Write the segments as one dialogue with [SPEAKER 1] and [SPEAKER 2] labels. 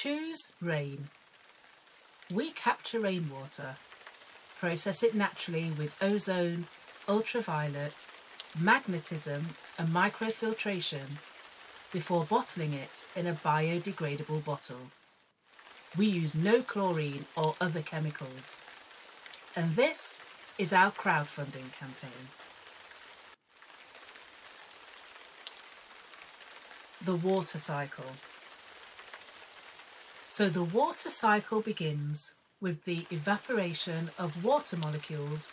[SPEAKER 1] Choose rain. We capture rainwater, process it naturally with ozone, ultraviolet, magnetism and microfiltration before bottling it in a biodegradable bottle. We use no chlorine or other chemicals. And this is our crowdfunding campaign. The water cycle. So the water cycle begins with the evaporation of water molecules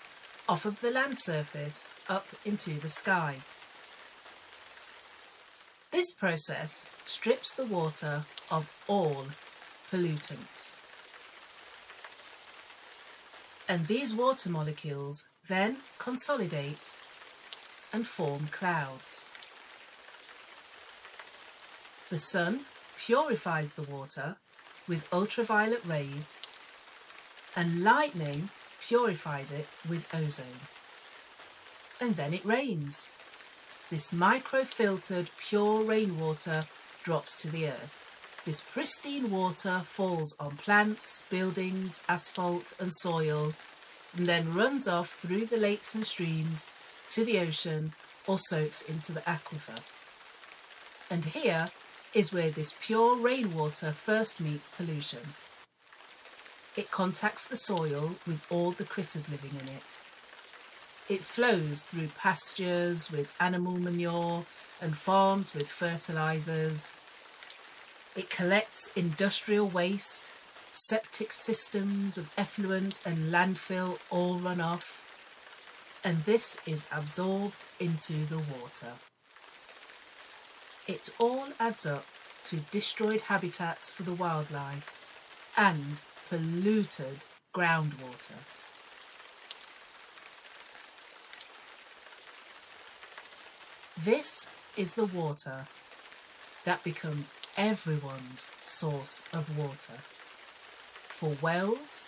[SPEAKER 1] off of the land surface up into the sky. This process strips the water of all pollutants. And these water molecules then consolidate and form clouds. The sun purifies the water with ultraviolet rays, and lightning purifies it with ozone. And then it rains. This microfiltered pure rainwater drops to the earth. This pristine water falls on plants, buildings, asphalt and soil, and then runs off through the lakes and streams to the ocean or soaks into the aquifer. And here is where this pure rainwater first meets pollution. It contacts the soil with all the critters living in it. It flows through pastures with animal manure and farms with fertilizers. It collects industrial waste, septic systems of effluent and landfill all run off, and this is absorbed into the water. It all adds up to destroyed habitats for the wildlife and polluted groundwater. This is the water that becomes everyone's source of water. For wells,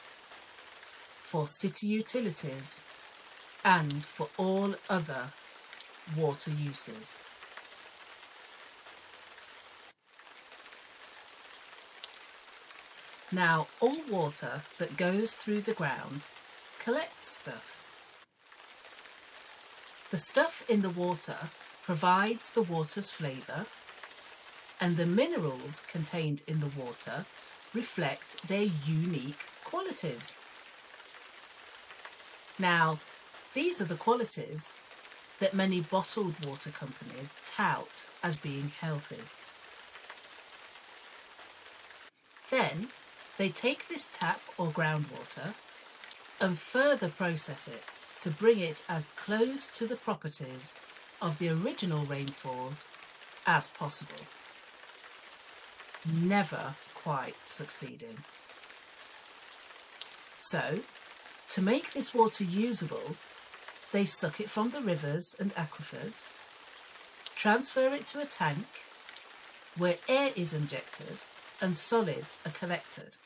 [SPEAKER 1] for city utilities, and for all other water uses. Now, all water that goes through the ground collects stuff. The stuff in the water provides the water's flavour, and the minerals contained in the water reflect their unique qualities. Now, these are the qualities that many bottled water companies tout as being healthy. Then, they take this tap or groundwater and further process it to bring it as close to the properties of the original rainfall as possible. Never quite succeeding. So, to make this water usable, they suck it from the rivers and aquifers, transfer it to a tank where air is injected and solids are collected.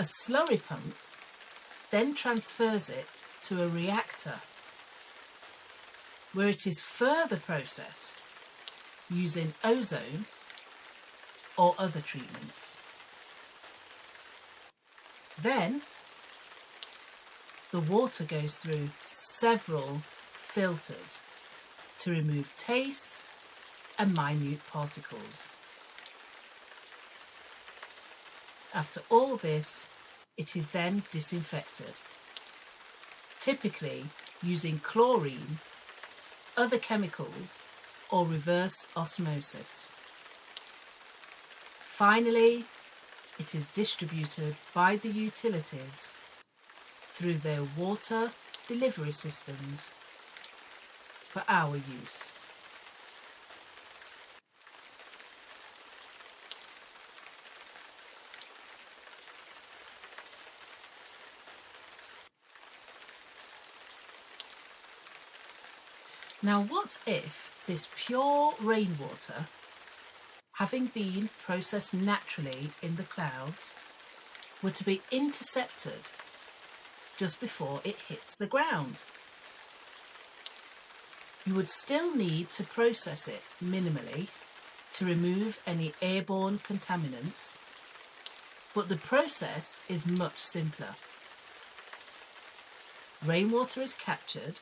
[SPEAKER 1] A slurry pump then transfers it to a reactor where it is further processed using ozone or other treatments. Then the water goes through several filters to remove taste and minute particles. After all this, it is then disinfected, typically using chlorine, other chemicals, or reverse osmosis. Finally, it is distributed by the utilities through their water delivery systems for our use. Now, what if this pure rainwater, having been processed naturally in the clouds, were to be intercepted just before it hits the ground? You would still need to process it minimally to remove any airborne contaminants, but the process is much simpler. Rainwater is captured,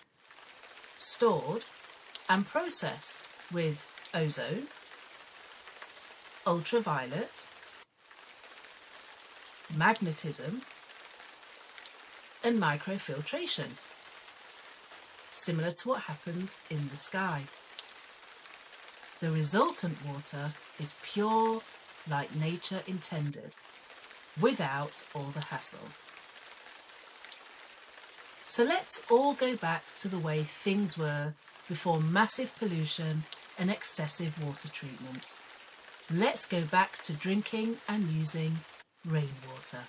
[SPEAKER 1] stored and processed with ozone, ultraviolet, magnetism and microfiltration, similar to what happens in the sky. The resultant water is pure like nature intended, without all the hassle. So let's all go back to the way things were before massive pollution and excessive water treatment. Let's go back to drinking and using rainwater.